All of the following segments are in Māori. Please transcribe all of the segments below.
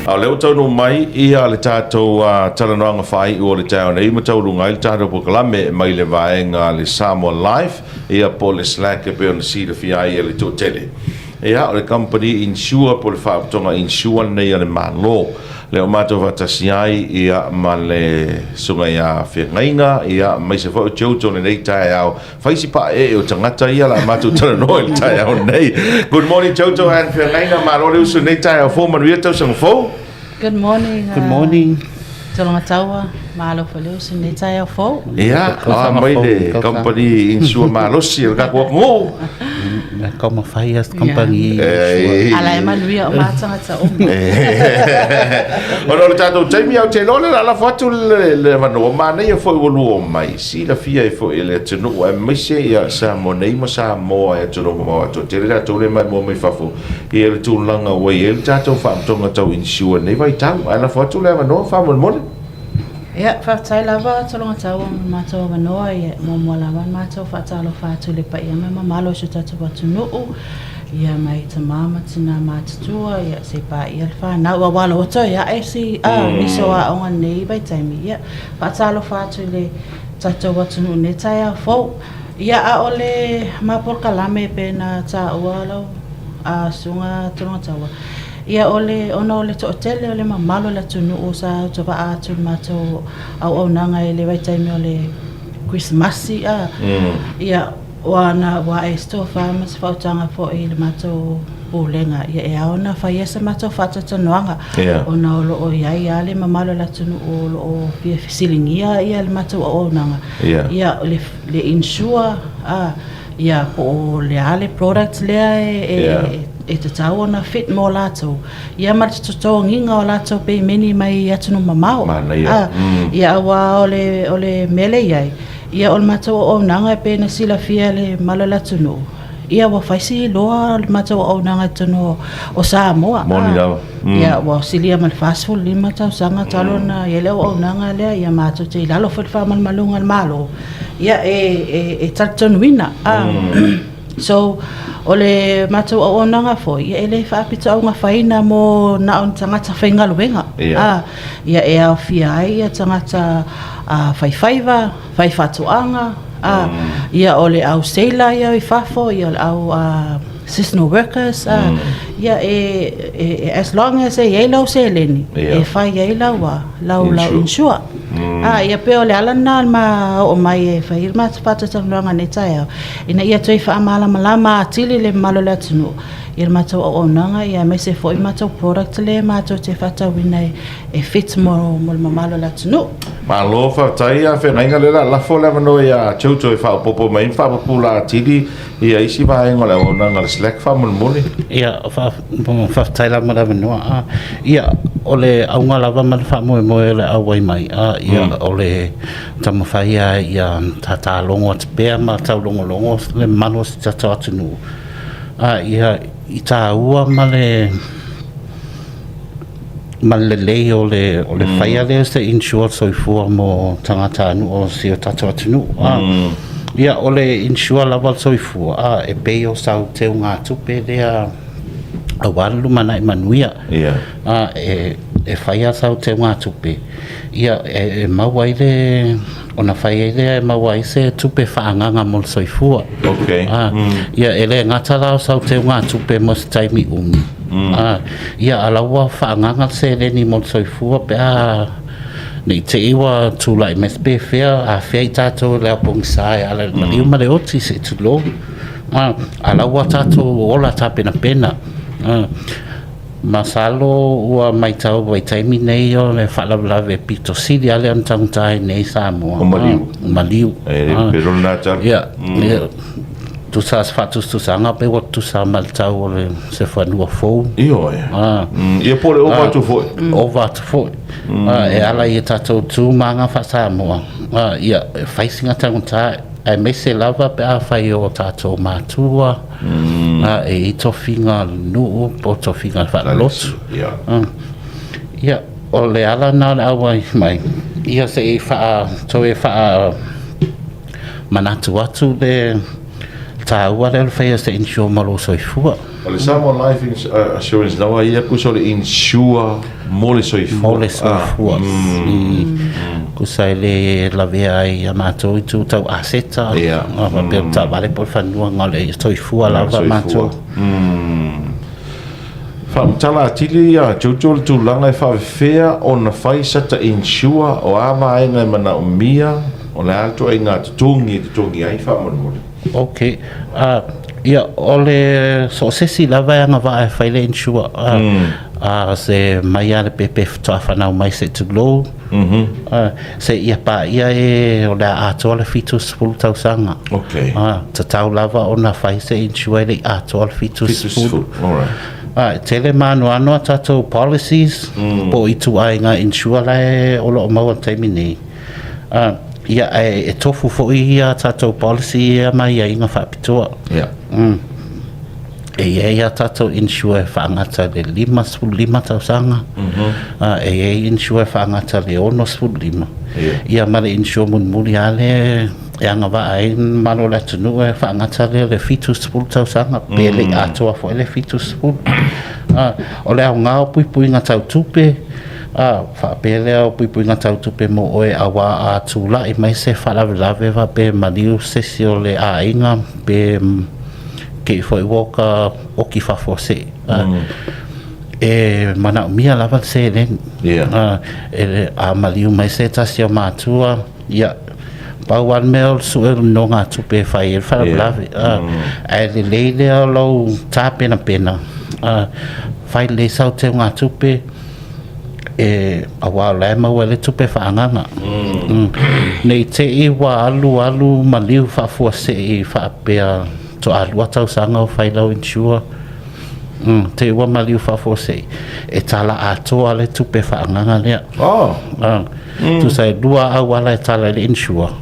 A leo tau no mai ia le tātou Talanoaga whai o le tau nei ma tau runga i le tātou pokalame mai le vaenga le Samoa Life ia po le Slack e pe on si le fiai e le tōtele. Ia o le company insure po le whaapatonga insure nei a le malo. Le o mātou vatasi ai ia ma le sunga ia whiangainga ia mai se whao tautou le nei tae au. Whaisi pa e o tangata ia la mātou Talanoa le tae au nei. Good morning tautou and whiangainga malo le usu nei tae au fō manuia tau sang fō. Good morning. Good morning. Tolonga taua, malo faleu se nei tai au fou. Ia, mai le company insure malosi el ka ko mo. Na koma whai as company. Ala e manuia o mātanga ta o. Ono le tātou taimi au te lole la fatu le mano mana ia foi o luo mai. Si la fia e foi ele tunu e mai se ia sa monei mo sa mo e tunu mo to te le tātou le mai mo mai fafu. Ia le tūlanga wei ele tātou whaamtonga tau insure nei vai tau. Ala fatu le mano whaamon mole. Ia, whaatai lava tolonga taua mātou wanoa ia momoa lava mātou whaatalo whaatu le pa ia mai mamalo su tātou watu nuu ia mai ta mama tina mātatua ia se pa ia le whanau a wala oto ia e si niso a onga nei vai taimi ia whaatalo whaatu le tātou watu nuu ne tai a fau ia a ole mapolka lame pe na tā ua lau a sunga tolonga taua ia ole ona ole to hotel ole mamalo la tunu o sa to va atu mato au nanga ele vai taimi ole Christmas ia wana wa esto farmers fautanga fo ele mato pulenga ia ona fa yesa mato fata tonoanga ona lo o ia le mamalo la tunu o pia fisilingia ia le mato o nanga ia le insure ia po le ale products le e te tau ona fit mo lato ia ma te toto nginga o lato pe meni mai atunu mamao ia wa ole mele iai ia ol mato o nanga pe na sila fia le malo latunu ia wa faisi loa mato o nanga tunu o Samoa ia wa silia mal fast food lima tau sanga talona ia le o nanga le ia mato te lalo fo fa mal malunga malo ia e tarton wina so ole matou o nanga foi ia ele fa pita unha faina mo na on tangata fainga luenga ia e au fia ia tangata fai fatuanga ia ole au sailor ia i fafo ia au seasonal workers ia as long as e lau seleni e fai e lau insure ia pe ole alana ma o mai e fai ma pata tanga ne tai ina ia toi fa amala malama atili le malo le tunu ia matou o nanga ia me se foi matou product le matou te fata wina e fit mo malo le tunu malo fa tai a fe ngai le la fo le no ia choucho e fa popo mai fa popula atili ia isi va en ole o nanga le slack fa mo mole ia fa tai la mala no ia ole aunga lava mal fa mo le awai mai ia ole tama faia ia tata longo te pe ma tau longo le malo se tata tunu ia ita ua male le ole faia le se insure so fu mo tangata anu o si tata tunu ia ole insure lava so fu e pe o sau te unga tupe lea awalu mana manuia e faia sau te unga tupe ia e mawai le ona faia le mawai se tupe faanganga mo soifua ia ele ngata lao sau te unga tupe mo taimi umi ia alawa faanganga se le ni mo soifua pe ni te iwa tu lai mespe fea a fea tato le apongsai ala maliu male oti se tu lo alawa tato ola tapena pena masalo ua mai tau vai taimi nei o le whalablave pito sidi ale an tangutai nei Samoa maliu pero na tar tu sa fatus tu sanga pe wat tu sa mal tau o le se whanua fou ia pole over to fo e ala i tatou tu manga fa Samoa ia whaisinga tangutai ai me se lava pe a fai o tatou matua e tofinga nu po tofinga fa lot ia o le ala na awai mai ia se e fa to e fa manatu atu le ta ua le fai se insure malo so fua le Samoa Life Assurance lawa ia ku so le insure mole soifua. Mole soifua. Ku sai le lavea ai a mātou i tū tau aseta. Ia. Peo tā vale po whanua ngale soifua lava mātou. Whamtala atili ia jojo le tūlanga e whawewhea o na whaisata insure o ama ai ngai mana o mia o le alto ai ngā tutungi ai whamonimole. Okay. Ia ole so sesi lava nga va e faile insure se mai ale pepe fta fana mai se to glow se ia pa ia e o la atole fitus full tau sanga. Okay. Ta tau lava ona fai se insure le atole fitus full. All right. Tele manu ano tato policies po itu ai nga insure le o lo mau taimi ni. Ia e tofu fo ia tato policy ia mai ia inga whapitoa. Yeah. Ia tato insure whaangata le 5 tau sanga. Insure whaangata le 5. Ia mare insure mun muli ale e anga wa ai mano la tunu e whaangata le 7 tau sanga. Pele atoa fo le 7. O le au ngao pui ngā tau tupe. Whapele au pui ngā tau tupe mo oe awa a tūla i mai se whalawelawe wa pe maniu sesi o le a inga pe ke foi woka oki whafo se. E mana o mia lava se len. A maliu mai se tasi o mātua. Ia pau an mea su e no ngā tupe whai e whalawelawe. E le leile au lau tā pena. Whai le sau te ngā tupe. Awa lai mau le tupe whaanganga. Nei te i wa alu maliu whafua se i whapea to alua tau sanga o whailau insure. Te wa maliu whafua se e tala atoa le tupe whaanganga lea. Tu sai dua awala e tala le insure.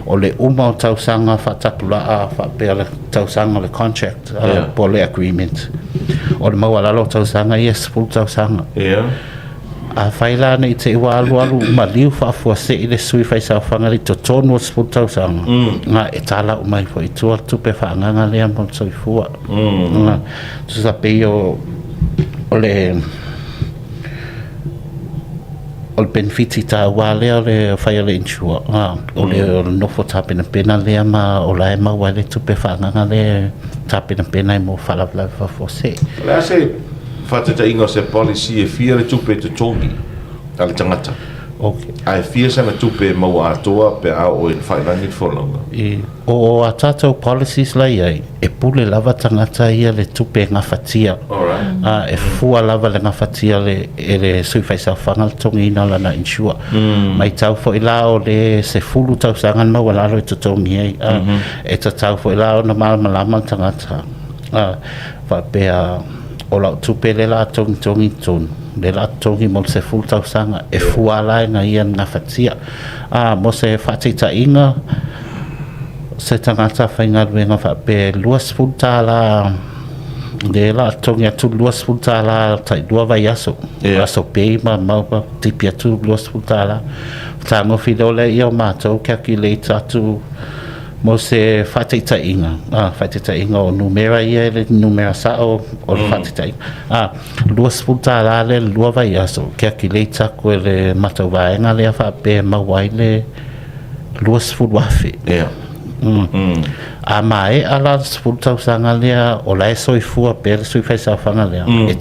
O le umau tau sanga whatakula a whapea le tau sanga le contract po le agreement. O le mau alalo tau sanga yes full tau sanga. A whaila nei te iwa alu maliu whafua se i le sui whaisa whanga li to tonu o sputau sanga. Nga e tala o mai fo i tua tupe whaanganga lea mo soifua. Nga tu sa pei o le benefiti ta wale o le whaia le insure. O le nofo ta pena lea ma o la e maua le tupe whaanganga le ta pena i mo whalawla whafua se. Lea se whatata ingo se policy e fia le tupe te tongi ale tangata. Okay. Ai fia sana tupe mau atoa pe a o e whairangi wholonga. O a tātou policies lai ai, e pule lava tangata ia le tupe ngā whatia. E fua lava le ngā whatia le sui whaisa whangal tongi ina lana insure. Mai tau fo i lao le se fulu tau sangan mau alalo e tutongi ai. E ta tau fo i lao na malama tangata. Whapea o lau tupe le la tongi tonu. Le la tongi mo se full tau sanga e fuala nga ia nga fatia. Mo se fatita inga se tangata whainga ruenga whape luas full tala le la tongi atu luas full tala tai dua vai aso. Aso pei ma mau tipi atu luas full tala. Tango fido le ia o mātou calculate atu mo se fatita inga o numera ia le numera sa o fatita inga luas futa la le lua vai aso calculate ko le matavaenga le fa pe mawai le luas futa wafe a mai ala futa sanga le o la soi fu pe soi fa sa fanga le e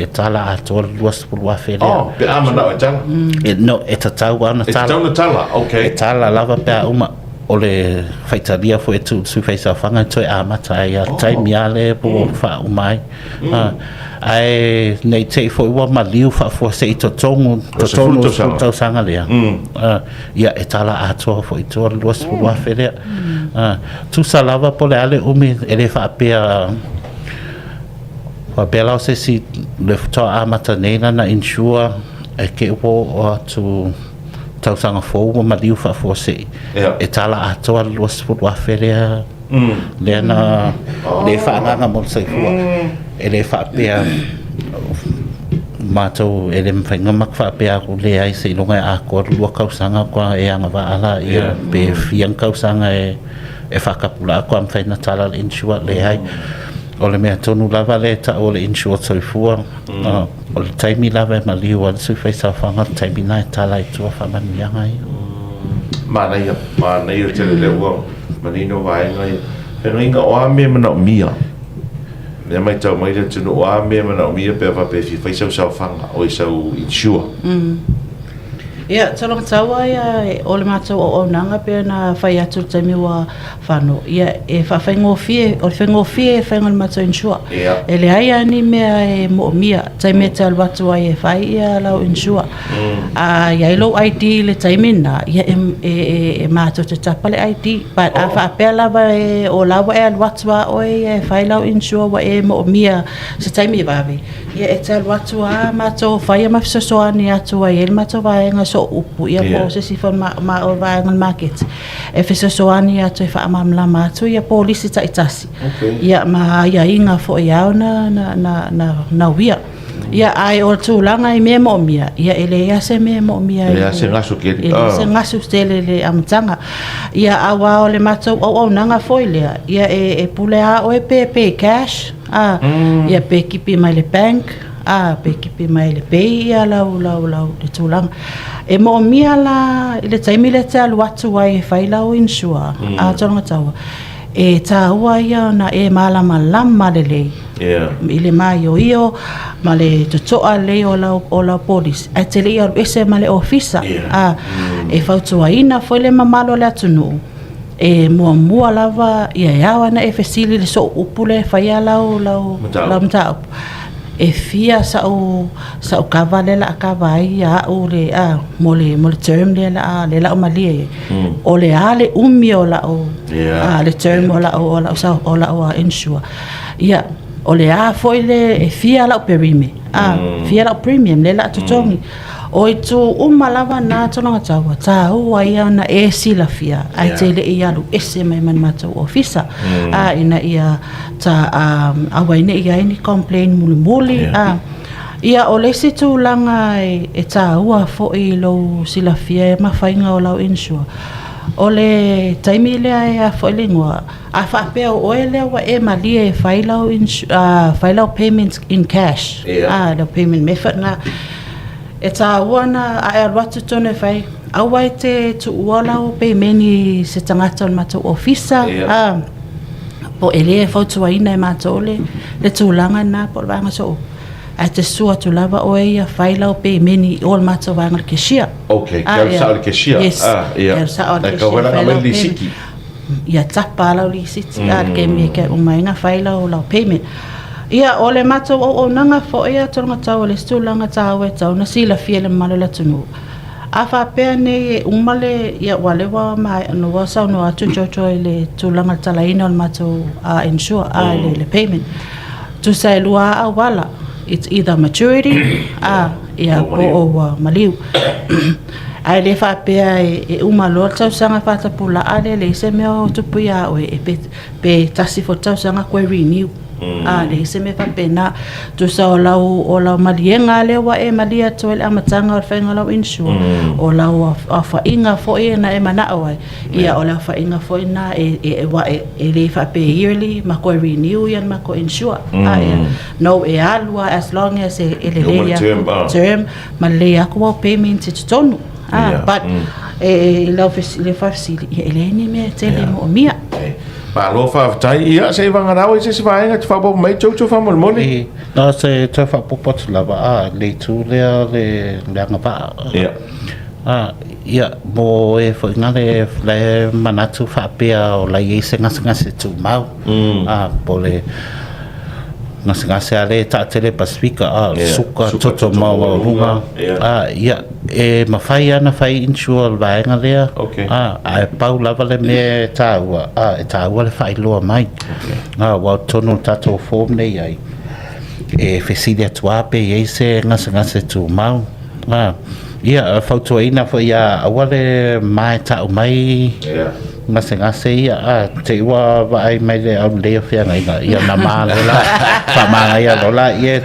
tala a to luas futa wafe le pe amana o tala no e tatau ana tala okay e tala lava pe uma o le whaitaria fo e tu sui whaisa whanga toi a matai a tai miale po wha umai. Ai nei te fo iwa maliu wha fo se i to tongu tau sanga lea. Ia e tala atoa fo i toa luas po wafe lea. Tu sa lava po le ale umi e le wha pea lau se si le toa a mataneina na insure e ke upo o atu tau sanga fo ma liu fa fo se e tala atoa luas fu wa feria le na le fa nga mo se fu e le fa pe ma to e le mfenga mak fa pe ko le ai se longa a ko lu ka sanga ko e anga va ala e pe fian ka sanga e fa ka pula ko am fa na tala insure le ai o le mea tonu lava le ta o le insure soifua o le taimi lava e maliu o le sui faisawhanga taimi nai tala i tua whamanianga i mana ia te le ua manino vaenga i pero inga o ame mana o mia le mai tau mai le tunu o ame mana o mia pe va pe fi faisau whanga o i sau insure Ia, talong tawa ia o le mātou o nanga pe na whai atu taimi wa whano. Ia, e whawhaingo fie, o le whaingo fie e whaingo le mātou insua. E le aia ni mea e mo mia, taimi e te alwatu ai e whai ia lau insua. Ia ilo ID le taimi na, ia e mātou te tapa le ID. But a whaapea lawa e o lawa e alwatu a oi e whai lau insua wa e mo mia se taimi e wawe. Ia e te alwatu a mātou whai a mawhisosoani atu ai e le mātou vaenga so upu ia po se si fon ma o vaenga market e fisosoani atu e whaamamla mātou ia polisi ta itasi ia ma ia inga fo iau na wia ia ai o tūlanga i mea mo mia ia ele ia se mea mo mia ele se ngasu ke ele se ngasu stele le amtanga ia awa o le mātou au nanga fo ilea ia e pule a o e pe cash ia pe kipi mai le bank pe kipi mai le pei ia lau le tūlanga e mo mia la le taimi le te alu atu ai e whai lau insua tonga taua e tāua ia na e malama lama le lei i le mai o io ma le tutoa lei o lau polis a te lei alu ese ma le ofisa e whautua ina foi le mamalo le atunu e mua lava ia iawa na e fesili le so upule whai a lau mtau e fia sau kava le la kava ai o le mo le term le la o malie o le ale umi o la o le term o la o insure ia o le foi le e fia la o perime fia la o premium le la tutongi o itu lava na tonga tawa tau ai na e sila fia ai te le ia lu ese mai man mata ofisa ina ia ta awaine ia ni complain muli ia o le situ langa e tau fo i lo sila fia ma fainga o lau insure o le taimi le a fo lingua a fa pe o ele wa e malie failau payments in cash the payment method nga e tā wana a e watu tone whai awai te tu uala o pe meni se tangata o mato ofisa po ele e whautua ina e mato le tūlanga na po wanga so a te sua tu lava o e a whaila o pe meni o mato wanga ke shia kia sao le ke shia kia sao le ke shia whaila li siki ia tapa lau li siki ke me ke umainga whaila o lau payment ia o le matou o nanga fo ia tonga tau le stulanga tau e tau na sila fia le malo la tunu a fa pe ne umale ia wale wa mai no wa sa no atu jojo le tulanga talaina o matou insure le payment to say lua a wala it's either maturity ia o maliu ai le fa pe e umalo tau sanga fa ta pula ale le se me o tupu ia o e pe tasi fo tau sanga ko renew le se me fa pena tu sa o lau malienga le wa e malia to le amatanga o whainga lau insure o lau a whainga fo e na e mana awai ia o lau whainga fo e na e le fa pe yearly ma ko renew yan ma ko insure no e alua as long as e le le term ma le ako payment te tonu but lau le fa sili e le ni me te le mo mia pa lo fa tai ia se vanga na o se vai nga fa bo mai chou fa mo moni no se te fa po pot lava le tu le nga pa ia mo e fo nga le manatu fa pe o la i se nga se tu mau pole nga se ale ta tele pasifika suka toto mau runga ia e mawhai ana whai insure vaenga lea a pau lava le me tāua e tāua le whai loa mai wau tono tato form nei ai e whesili atua pe ei se ngase tu mau ia whautua ina fo ia awa le mai tau mai ngase ia te ua vai mai le au lea whia ngai ia na maa lola whamanga ia lola ia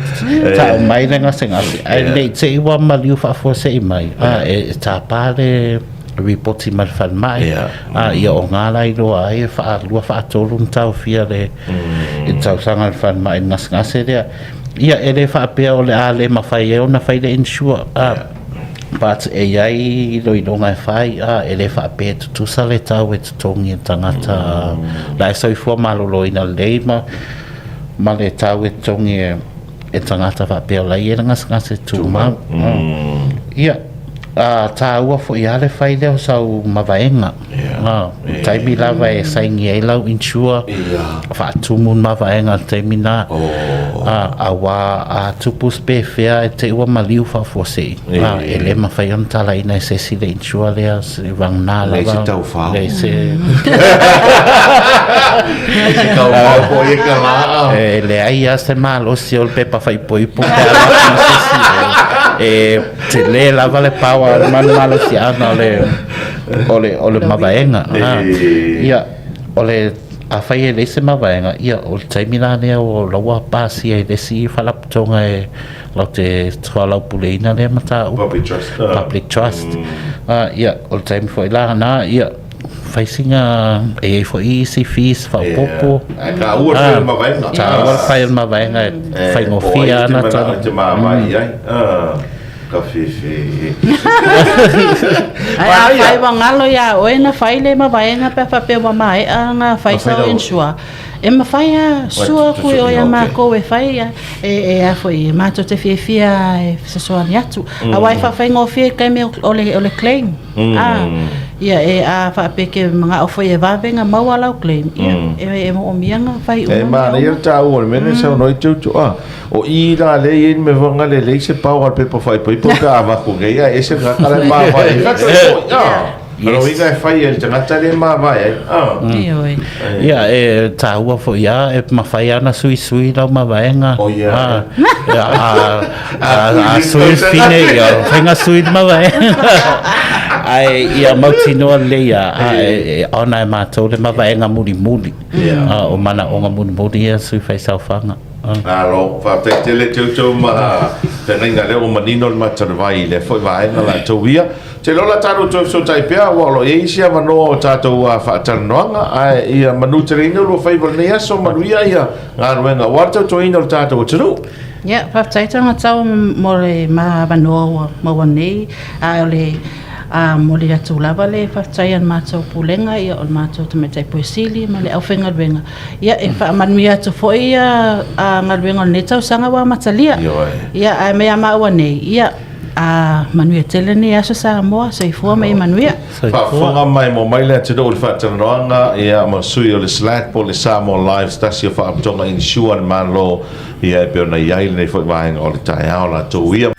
tau mai le ngase ai le te ua maliu whafo se i mai e tā pāle reporti mal fan mai ia o ngala I loa ai fa lua fa tolu tau fia le e tau sanga fan mai ngas dia ia ele fa pe o le ale ma fai e ona fai le insure but e ai lo I longa fai ele fa pe tu sale tau e tongi tangata la so fo malo lo ina le ma le tau e tongi e tangata fa pe o la ia ngas tu ma ia ta ua fo ia le fai leo sau mavaenga taimi lava e saingi e lau insure fa tumun mavaenga taimi na awa a tupus pe fea e te ua maliu fa fosei e le mawhai on tala ina e sesi le insure lea se vang na lava le se tau whao le se le se tau whao po e ka la le ai a se malo si ol pepa fai poipo e te le lava le pawa man malo si ana ole mavaenga ia ole a fai e le se mavaenga ia o taimina nea o laua pasi e le si whalaptonga e lau te twalau puleina lea mata public trust ia o taimi fo ila na ia fai singa e fo I si fees fa popo ka ua fai mavaenga ta ua fai mavaenga fai ngofia na ta ka fifi ai fai wangalo ya o na fai le mavaenga pe fa pe wa mai anga fai sa insure e ma fai a sua ku o ya ma ko e fai e a foi ma to te fia e se so ani atu a wai fa fai ngofia kai me ole claim ia e a fa pe ke mga o foi e va venga ma wala o claim ia e mo mianga fai e ma ia ta o me se no tu o I la le me vanga le se power pe po fai po ka va ko ia e se ka kala ma va Pero ina fai el tangata le ma vai ia e ta ua fo ia e ma fai ana sui la ma vaenga a sui fine ia fenga sui ma vaenga ai ia mautino le ia ona ma to le ma vaenga muli o mana o muli ia sui fai saufanga alo fa te le tu ma te ninga le o manino ma vai le foi vai na la tovia te lola taro tu so tai pea wa lo e sia va no tato a fa Talanoaga ai ia manu te ino lo fai volnia so manuia ia ngaruenga warta to ino tato tu ia fa tai tanga tau mo le ma vanoa mo wanei a le mo le atu lava le fa tai an mato pulenga ia o mato te metai poesili ma le au fenga venga ia e fa manuia to fo ia a ngalwenga ne tau sanga wa matalia ia ai me ama wanei ia manuia tele ni aso Samoa sei fo mai manuia fa fonga mai mo mai le te do fa Talanoaga ia mo sui o le Slack po le Samoa live stasio fa aptonga insure man lo ia pe ona ia nei fo vai o le tai ala to ia